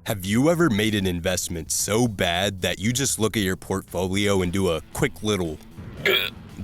Have you ever made an investment so bad that you just look at your portfolio and do a quick little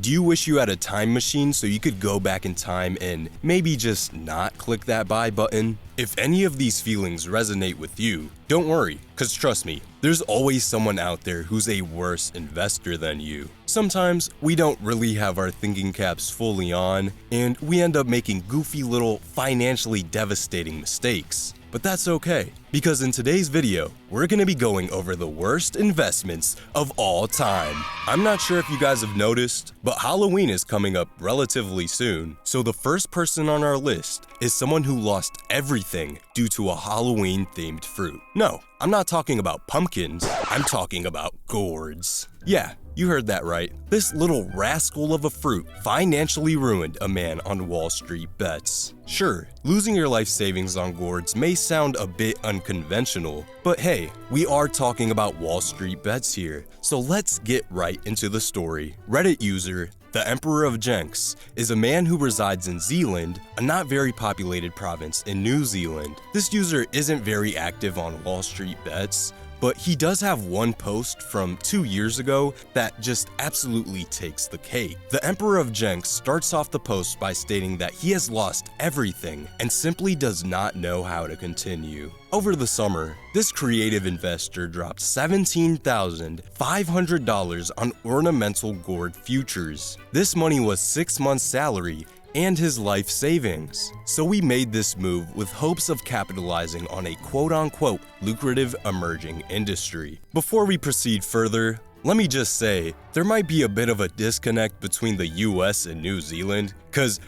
Do you wish you had a time machine so you could go back in time and maybe just not click that buy button? If any of these feelings resonate with you, don't worry, cause trust me, there's always someone out there who's a worse investor than you. Sometimes we don't really have our thinking caps fully on, and we end up making goofy little financially devastating mistakes. But that's okay, because in today's video, we're gonna be going over the worst investments of all time. I'm not sure if you guys have noticed, but Halloween is coming up relatively soon. So the first person on our list is someone who lost everything due to a Halloween-themed fruit. No, I'm not talking about pumpkins, I'm talking about gourds. Yeah, you heard that right. This little rascal of a fruit financially ruined a man on Wallstreetbets. Sure, losing your life savings on gourds may sound a bit unconventional, but hey, we are talking about Wallstreetbets here, so let's get right into the story. Reddit user TheEmperorOfJenks is a man who resides in Zealand, a not very populated province in New Zealand. This user isn't very active on Wallstreetbets, but he does have one post from 2 years ago that just absolutely takes the cake. TheEmperorOfJenks starts off the post by stating that he has lost everything and simply does not know how to continue. Over the summer, this creative investor dropped $17,500 on ornamental gourd futures. This money was 6 months' salary and his life savings. So we made this move with hopes of capitalizing on a quote-unquote lucrative emerging industry. Before we proceed further, let me just say, there might be a bit of a disconnect between the US and New Zealand, cause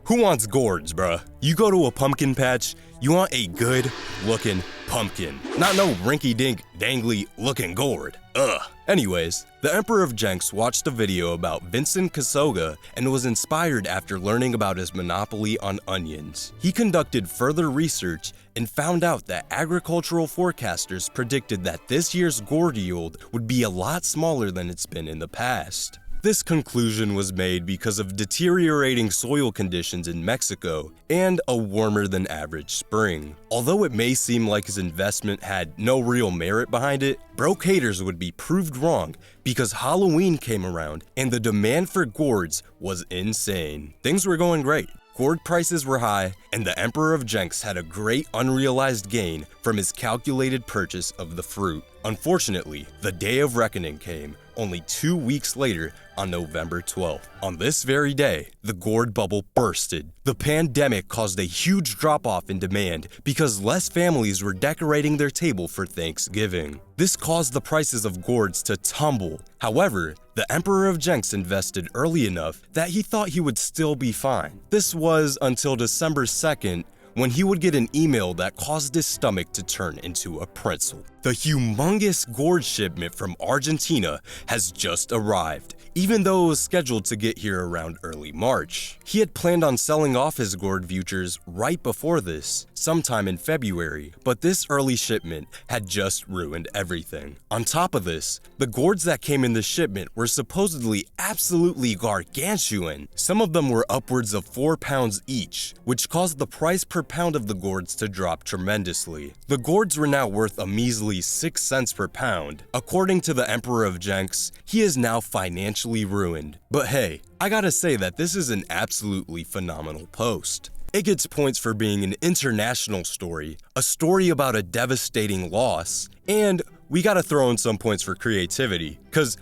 who wants gourds, bruh? You go to a pumpkin patch, you want a good looking pumpkin, not no rinky-dink, dangly looking gourd. Ugh. Anyways, TheEmperorOfJenks watched a video about Vincent Kasoga and was inspired after learning about his monopoly on onions. He conducted further research and found out that agricultural forecasters predicted that this year's gourd yield would be a lot smaller than it's been in the past. This conclusion was made because of deteriorating soil conditions in Mexico and a warmer than average spring. Although it may seem like his investment had no real merit behind it, broke haters would be proved wrong because Halloween came around and the demand for gourds was insane. Things were going great. Gourd prices were high, and TheEmperorOfJenks had a great unrealized gain from his calculated purchase of the fruit. Unfortunately, the day of reckoning came only 2 weeks later on November 12th. On this very day, the gourd bubble bursted. The pandemic caused a huge drop-off in demand because less families were decorating their table for Thanksgiving. This caused the prices of gourds to tumble. However, TheEmperorOfJenks invested early enough that he thought he would still be fine. This was until December 2nd, when he would get an email that caused his stomach to turn into a pretzel. The humongous gourd shipment from Argentina has just arrived, even though it was scheduled to get here around early March. He had planned on selling off his gourd futures right before this, sometime in February, but this early shipment had just ruined everything. On top of this, the gourds that came in the shipment were supposedly absolutely gargantuan. Some of them were upwards of 4 pounds each, which caused the price per pound of the gourds to drop tremendously. The gourds were now worth a measly 6 cents per pound. According to TheEmperorOfJenks, he is now financially ruined. But hey, I gotta say that this is an absolutely phenomenal post. It gets points for being an international story, a story about a devastating loss, and we gotta throw in some points for creativity, cause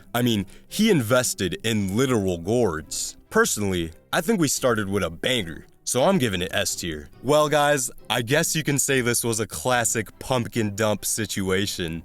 he invested in literal gourds. Personally, I think we started with a banger, so I'm giving it S tier. Well guys, I guess you can say this was a classic pumpkin dump situation.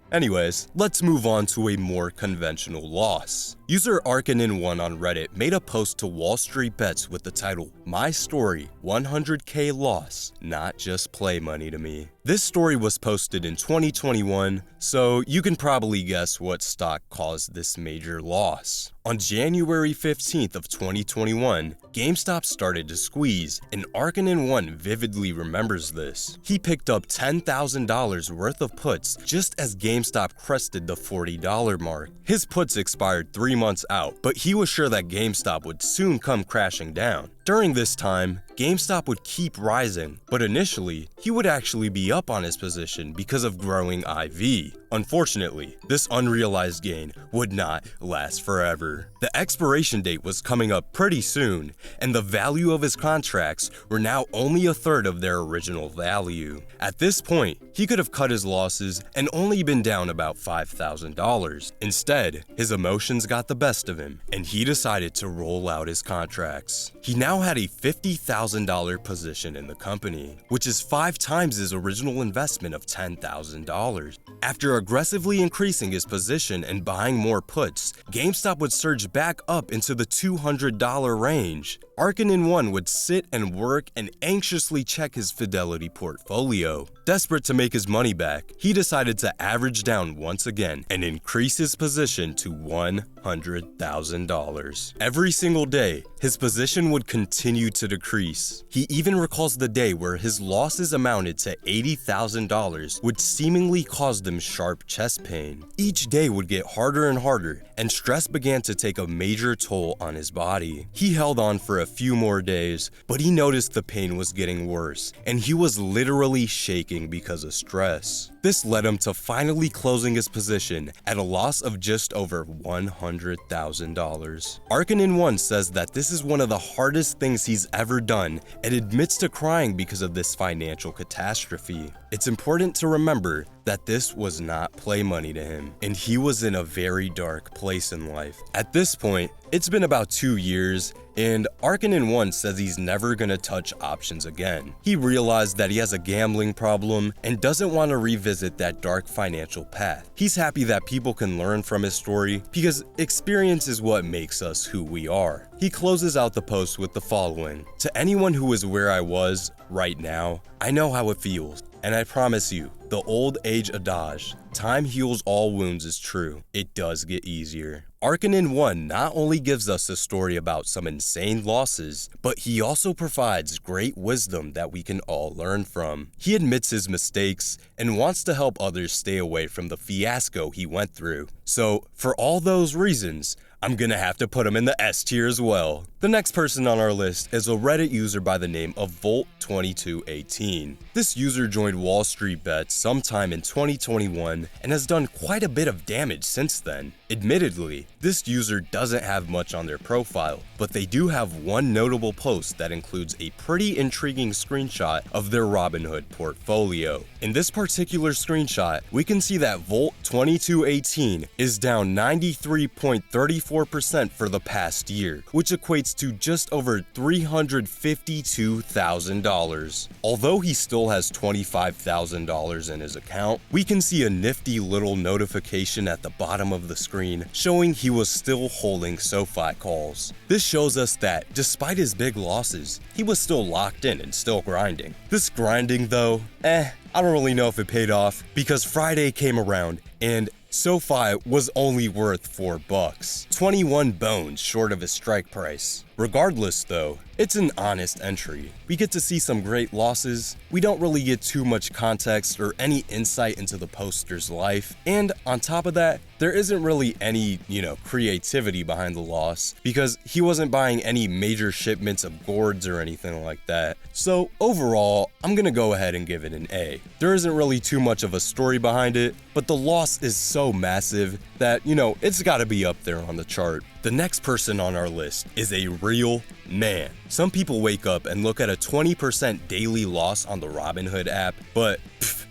Anyways, let's move on to a more conventional loss. User Arkanin1 on Reddit made a post to Wallstreetbets with the title, "My story, 100K loss, not just play money to me." This story was posted in 2021, so you can probably guess what stock caused this major loss. On January 15th of 2021, GameStop started to squeeze, and Arkanin1 vividly remembers this. He picked up $10,000 worth of puts just as GameStop crested the $40 mark. His puts expired 3 months out, but he was sure that GameStop would soon come crashing down. During this time, GameStop would keep rising, but initially, he would actually be up on his position because of growing IV. Unfortunately, this unrealized gain would not last forever. The expiration date was coming up pretty soon, and the value of his contracts were now only a third of their original value. At this point, he could have cut his losses and only been down about $5,000. Instead, his emotions got the best of him, and he decided to roll out his contracts. He now had a $50,000 position in the company, which is 5 times his original investment of $10,000. After aggressively increasing his position and buying more puts, GameStop would surge back up into the $200 range. Arkanen1 would sit and work and anxiously check his Fidelity portfolio. Desperate to make his money back, he decided to average down once again and increase his position to $100,000. Every single day, his position would continue to decrease. He even recalls the day where his losses amounted to $80,000, which seemingly caused him sharp chest pain. Each day would get harder and harder, and stress began to take a major toll on his body. He held on for a few more days, but he noticed the pain was getting worse, and he was literally shaking because of stress. This led him to finally closing his position at a loss of just over $100,000. Arkanen1 says that this is one of the hardest things he's ever done and admits to crying because of this financial catastrophe. It's important to remember that this was not play money to him, and he was in a very dark place in life. At this point, it's been about 2 years, and Arkanen1 says he's never gonna touch options again. He realized that he has a gambling problem and doesn't want to revisit that dark financial path. He's happy that people can learn from his story because experience is what makes us who we are. He closes out the post with the following: "To anyone who is where I was right now, I know how it feels. And I promise you, the old age adage, time heals all wounds, is true. It does get easier." Arkanen1 not only gives us a story about some insane losses, but he also provides great wisdom that we can all learn from. He admits his mistakes and wants to help others stay away from the fiasco he went through. So, for all those reasons, I'm gonna have to put him in the S tier as well. The next person on our list is a Reddit user by the name of Volt2218. This user joined Wallstreetbets sometime in 2021 and has done quite a bit of damage since then. Admittedly, this user doesn't have much on their profile, but they do have one notable post that includes a pretty intriguing screenshot of their Robinhood portfolio. In this particular screenshot, we can see that Volt2218 is down 93.34% for the past year, which equates to just over $352,000. Although he still has $25,000 in his account, we can see a nifty little notification at the bottom of the screen showing he was still holding SoFi calls. This shows us that despite his big losses, he was still locked in and still grinding. This grinding though, I don't really know if it paid off because Friday came around and SoFi was only worth $4, 21 bones short of his strike price. Regardless though, it's an honest entry. We get to see some great losses, we don't really get too much context or any insight into the poster's life, and on top of that, there isn't really any, creativity behind the loss because he wasn't buying any major shipments of gourds or anything like that. So overall, I'm gonna go ahead and give it an A. There isn't really too much of a story behind it, but the loss is so massive that, it's gotta be up there on the chart. The next person on our list is a real man. Some people wake up and look at a 20% daily loss on the Robinhood app, but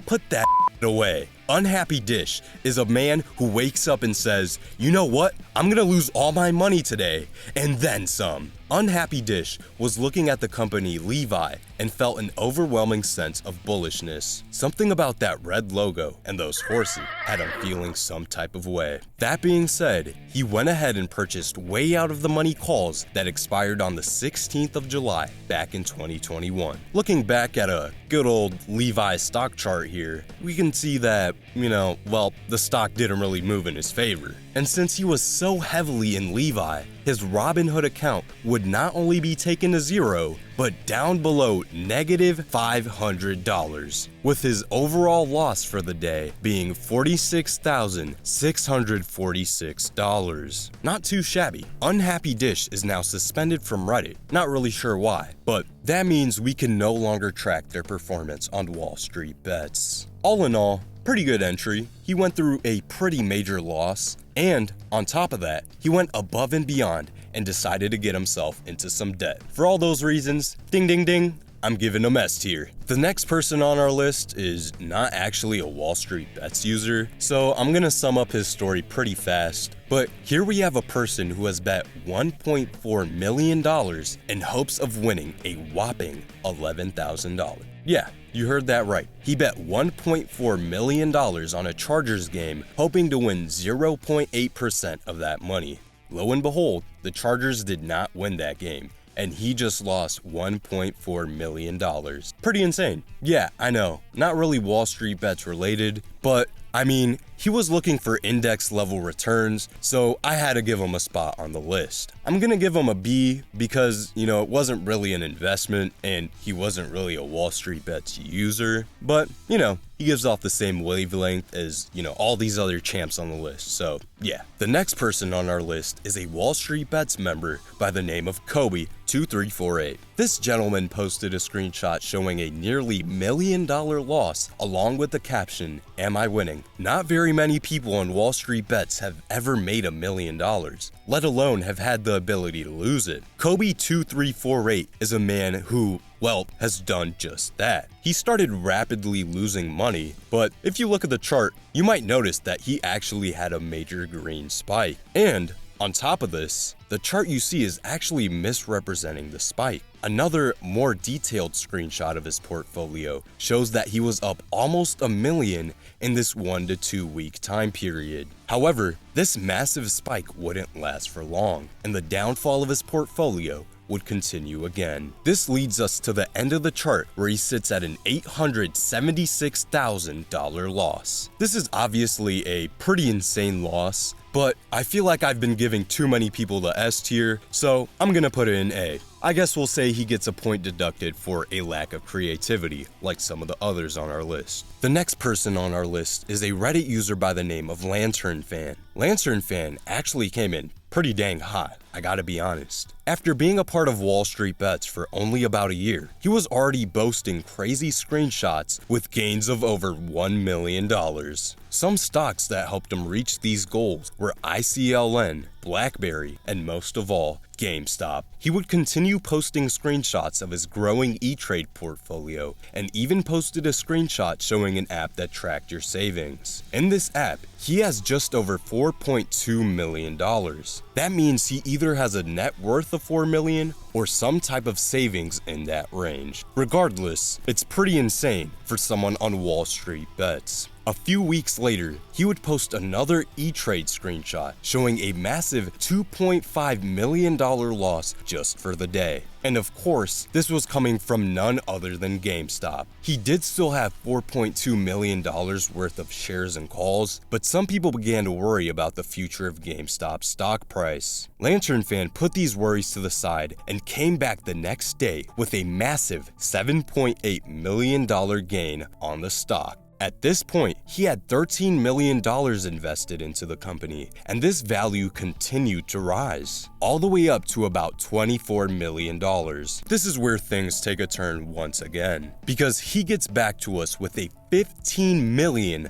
put that away. Unhappy Dish is a man who wakes up and says, "You know what? I'm gonna lose all my money today, and then some." Unhappy Dish was looking at the company Levi and felt an overwhelming sense of bullishness. Something about that red logo and those horses had him feeling some type of way. That being said, he went ahead and purchased way out of the money calls that expired on the 16th of July back in 2021. Looking back at a good old Levi stock chart here, we can see that, the stock didn't really move in his favor. And since he was so heavily in Levi, his Robinhood account would not only be taken to zero, but down below -$500, with his overall loss for the day being $46,646. Not too shabby. Unhappy Dish is now suspended from Reddit. Not really sure why, but that means we can no longer track their performance on Wallstreetbets. All in all, pretty good entry. He went through a pretty major loss, and on top of that, he went above and beyond and decided to get himself into some debt. For all those reasons, ding ding ding, I'm giving him S tier. The next person on our list is not actually a Wallstreetbets user, so I'm gonna sum up his story pretty fast. But here we have a person who has bet $1.4 million in hopes of winning a whopping $11,000. Yeah, you heard that right. He bet $1.4 million on a Chargers game, hoping to win 0.8% of that money. Lo and behold, the Chargers did not win that game, and he just lost $1.4 million. Pretty insane. Yeah, I know, not really Wallstreetbets related, but I mean, he was looking for index level returns, so I had to give him a spot on the list. I'm gonna give him a B because, it wasn't really an investment and he wasn't really a Wallstreetbets user, but, he gives off the same wavelength as, all these other champs on the list, so yeah. The next person on our list is a Wallstreetbets member by the name of Kobe2348. This gentleman posted a screenshot showing a nearly $1 million loss along with the caption, "Am I winning?" Not very many people on Wallstreetbets have ever made $1 million, let alone have had the ability to lose it. Kobe2348 is a man who, has done just that. He started rapidly losing money, but if you look at the chart, you might notice that he actually had a major green spike. And on top of this, the chart you see is actually misrepresenting the spike. Another more detailed screenshot of his portfolio shows that he was up almost $1 million in this 1 to 2 week time period. However, this massive spike wouldn't last for long, and the downfall of his portfolio would continue again. This leads us to the end of the chart where he sits at an $876,000 loss. This is obviously a pretty insane loss, but I feel like I've been giving too many people the S tier, so I'm gonna put it in A. I guess we'll say he gets a point deducted for a lack of creativity, like some of the others on our list. The next person on our list is a Reddit user by the name of LanternFan. LanternFan actually came in pretty dang hot, I gotta be honest. After being a part of Wallstreetbets for only about a year, he was already boasting crazy screenshots with gains of over $1 million. Some stocks that helped him reach these goals were ICLN, BlackBerry, and most of all, GameStop. He would continue posting screenshots of his growing E-Trade portfolio and even posted a screenshot showing an app that tracked your savings. In this app, he has just over $4.2 million. That means he either has a net worth of $4 million or some type of savings in that range. Regardless, it's pretty insane for someone on Wallstreetbets. A few weeks later, he would post another E-Trade screenshot showing a massive $2.5 million loss just for the day. And of course, this was coming from none other than GameStop. He did still have $4.2 million worth of shares and calls, but some people began to worry about the future of GameStop's stock price. LanternFan put these worries to the side and came back the next day with a massive $7.8 million gain on the stock. At this point, he had $13 million invested into the company, and this value continued to rise, all the way up to about $24 million. This is where things take a turn once again, because he gets back to us with a $15 million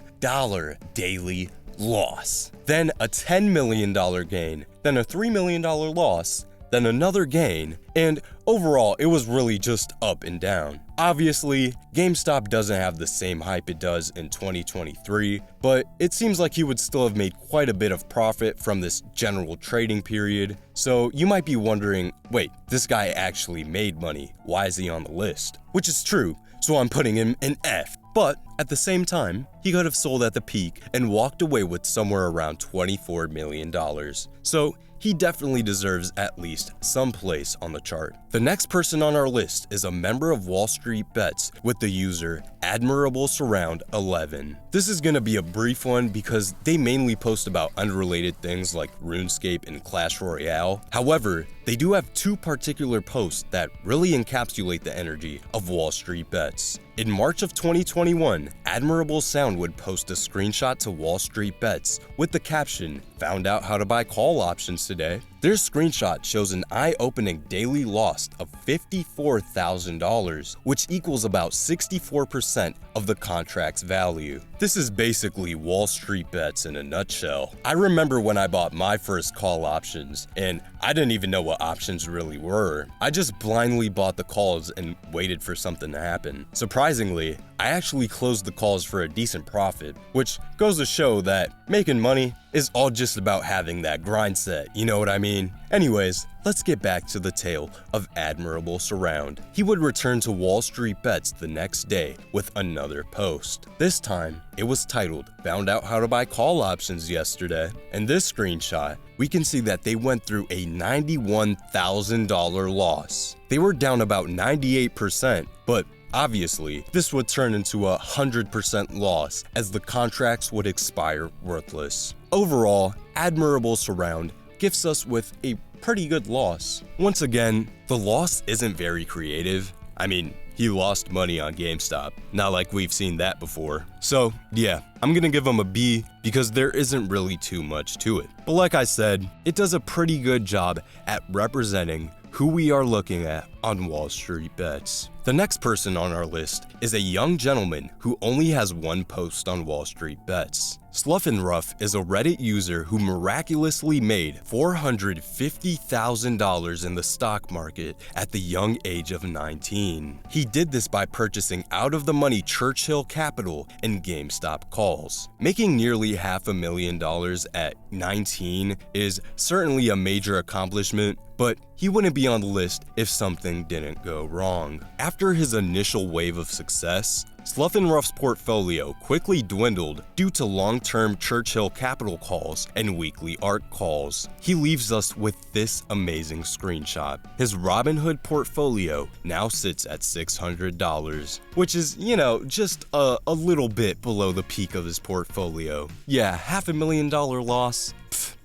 daily loss, then a $10 million gain, then a $3 million loss, then another gain, and overall, it was really just up and down. Obviously, GameStop doesn't have the same hype it does in 2023, but it seems like he would still have made quite a bit of profit from this general trading period. So you might be wondering, wait, this guy actually made money. Why is he on the list? Which is true, so I'm putting him in F. But at the same time, he could have sold at the peak and walked away with somewhere around $24 million. So he definitely deserves at least some place on the chart. The next person on our list is a member of Wallstreetbets with the user AdmirableSurround11. This is gonna be a brief one because they mainly post about unrelated things like RuneScape and Clash Royale. However, they do have two particular posts that really encapsulate the energy of Wallstreetbets. In March of 2021, Admirable Sound would post a screenshot to Wallstreetbets with the caption, "Found out how to buy call options today." Their screenshot shows an eye-opening daily loss of $54,000, which equals about 64% of the contract's value. This is basically Wallstreetbets in a nutshell. I remember when I bought my first call options, and I didn't even know what options really were. I just blindly bought the calls and waited for something to happen. Surprisingly, I actually closed the calls for a decent profit, which goes to show that making money is all just about having that grind set, you know what I mean? Anyways, let's get back to the tale of Admirable Surround. He would return to Wallstreetbets the next day with another post. This time, it was titled, "Found out how to buy call options yesterday." In this screenshot, we can see that they went through a $91,000 loss. They were down about 98%, but obviously, this would turn into a 100% loss as the contracts would expire worthless. Overall, Admirable Surround gifts us with a pretty good loss. Once again, the loss isn't very creative. I mean, he lost money on GameStop, not like we've seen that before. So yeah, I'm gonna give him a B because there isn't really too much to it. But like I said, it does a pretty good job at representing who we are looking at on Wallstreetbets. The next person on our list is a young gentleman who only has one post on Wallstreetbets. SluffAndRuff is a Reddit user who miraculously made $450,000 in the stock market at the young age of 19. He did this by purchasing out-of-the-money Churchill Capital and GameStop calls. Making nearly $500,000 at 19 is certainly a major accomplishment, but he wouldn't be on the list if something didn't go wrong. After his initial wave of success, SluffAndRuff's portfolio quickly dwindled due to long-term Churchill Capital calls and weekly art calls. He leaves us with this amazing screenshot. His Robinhood portfolio now sits at $600, which is, just a little bit below the peak of his portfolio. Yeah, $500,000 loss?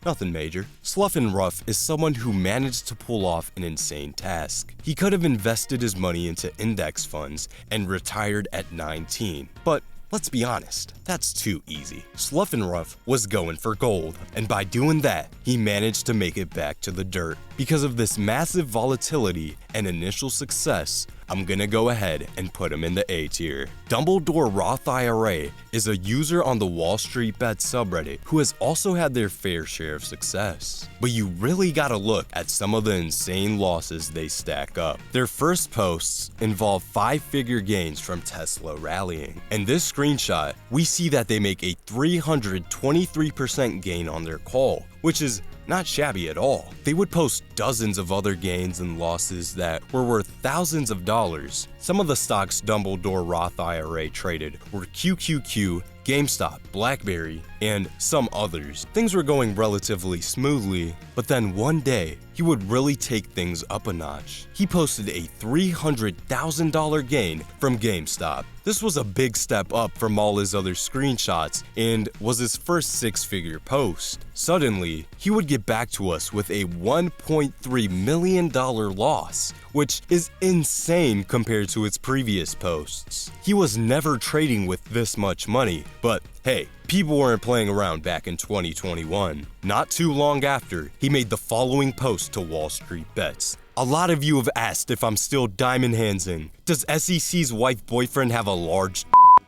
Nothing major. SluffAndRuff is someone who managed to pull off an insane task. He could have invested his money into index funds and retired at 19, but let's be honest, that's too easy. SluffAndRuff was going for gold, and by doing that, he managed to make it back to the dirt. Because of this massive volatility and initial success, I'm gonna go ahead and put him in the A tier. dumbledoreRothIRA is a user on the Wallstreetbets subreddit who has also had their fair share of success. But you really gotta look at some of the insane losses they stack up. Their first posts involve 5-figure gains from Tesla rallying. In this screenshot, we see that they make a 323% gain on their call, which is not shabby at all. They would post dozens of other gains and losses that were worth thousands of dollars. Some of the stocks dumbledoreRothIRA traded were QQQ, GameStop, BlackBerry, and some others. Things were going relatively smoothly, but then one day, he would really take things up a notch. He posted a $300,000 gain from GameStop. This was a big step up from all his other screenshots and was his first 6-figure post. Suddenly, he would get back to us with a $1.3 million loss, which is insane compared to its previous posts. He was never trading with this much money, but hey, people weren't playing around back in 2021. Not too long after, he made the following post to Wallstreetbets. A lot of you have asked if I'm still diamond handsing. Does SEC's wife boyfriend have a large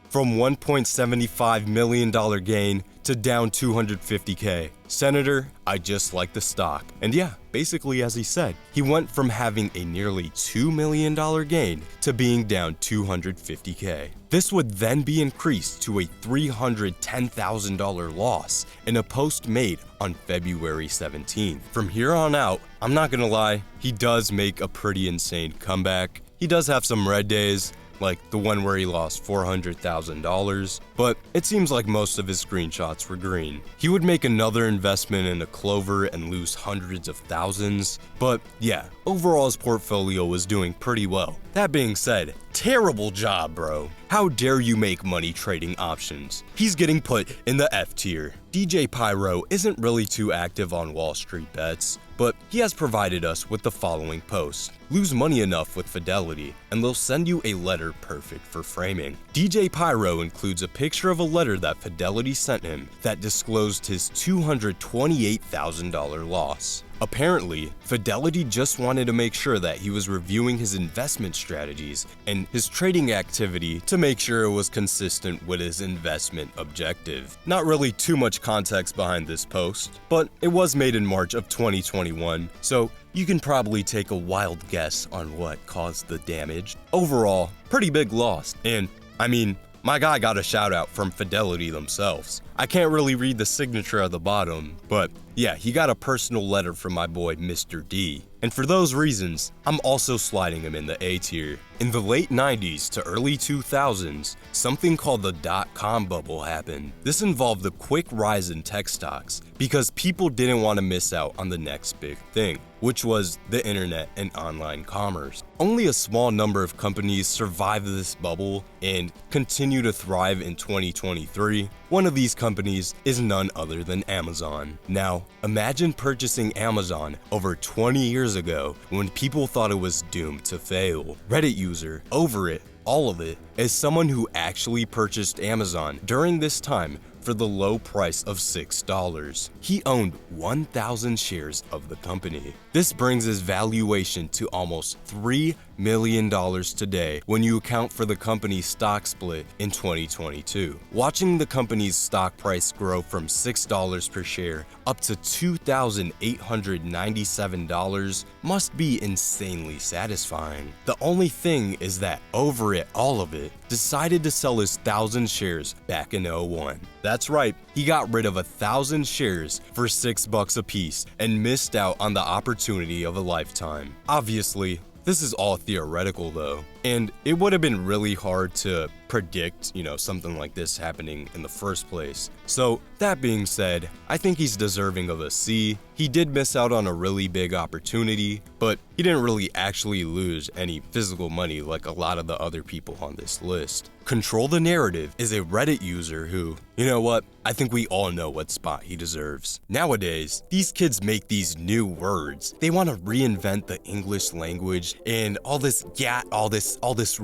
from $1.75 million gain to down $250K? Senator, I just like the stock. And yeah, basically as he said, he went from having a nearly $2 million gain to being down $250K. This would then be increased to a $310,000 loss in a post made on February 17th. From here on out, I'm not gonna lie, he does make a pretty insane comeback. He does have some red days, like the one where he lost $400,000, but it seems like most of his screenshots were green. He would make another investment in a clover and lose hundreds of thousands, but yeah, overall his portfolio was doing pretty well. That being said, terrible job, bro. How dare you make money trading options? He's getting put in the F tier. djpyro isn't really too active on Wallstreetbets, but he has provided us with the following post. Lose money enough with Fidelity, and they'll send you a letter perfect for framing. djpyro includes a picture of a letter that Fidelity sent him that disclosed his $228,000 loss. Apparently, Fidelity just wanted to make sure that he was reviewing his investment strategies and his trading activity to make sure it was consistent with his investment objective. Not really too much context behind this post, but it was made in March of 2021, so you can probably take a wild guess on what caused the damage. Overall, pretty big loss, and I mean, my guy got a shout out from Fidelity themselves. I can't really read the signature at the bottom, but yeah, he got a personal letter from my boy Mr. D. And for those reasons, I'm also sliding him in the A tier. In the late 90s to early 2000s, something called the dot-com bubble happened. This involved the quick rise in tech stocks because people didn't want to miss out on the next big thing, which was the internet and online commerce. Only a small number of companies survived this bubble and continue to thrive in 2023. One of these companies is none other than Amazon. Now, imagine purchasing Amazon over 20 years ago when people thought it was doomed to fail. Reddit user overitallofit is someone who actually purchased Amazon during this time for the low price of $6. He owned 1,000 shares of the company. This brings his valuation to almost $3 million today when you account for the company's stock split in 2022. Watching the company's stock price grow from $6 per share up to $2,897 must be insanely satisfying. The only thing is that overitallofit decided to sell his 1,000 shares back in 2001. That's right, he got rid of 1,000 shares for $6 a piece and missed out on the opportunity of a lifetime. Obviously, this is all theoretical though, and it would have been really hard to predict, something like this happening in the first place. So that being said, I think he's deserving of a C. He did miss out on a really big opportunity, but he didn't really actually lose any physical money like a lot of the other people on this list. Control the Narrative is a Reddit user who, you know what, I think we all know what spot he deserves. Nowadays, these kids make these new words. They want to reinvent the English language and all this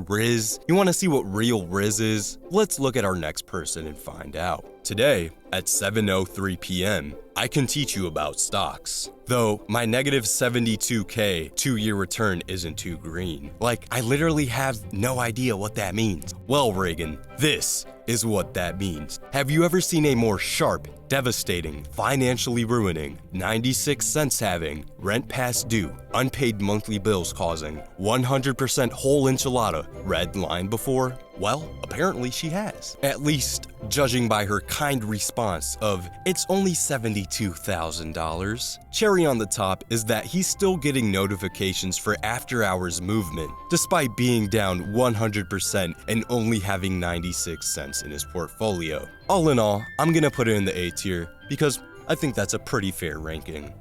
riz. You want to see what real riz is? Let's look at our next person and find out. Today, at 7:03 p.m., I can teach you about stocks. Though my negative 72K 2-year return isn't too green. Like, I literally have no idea what that means. Well, Reagan, this is what that means. Have you ever seen a more sharp, devastating, financially ruining, 96 cents having, rent past due, unpaid monthly bills causing, 100% whole enchilada red line before? Well, apparently she has. At least, judging by her kind response of, "It's only $72,000. Cherry on the top is that he's still getting notifications for after-hours movement, despite being down 100% and only having 96 cents in his portfolio. All in all, I'm gonna put it in the A tier because I think that's a pretty fair ranking.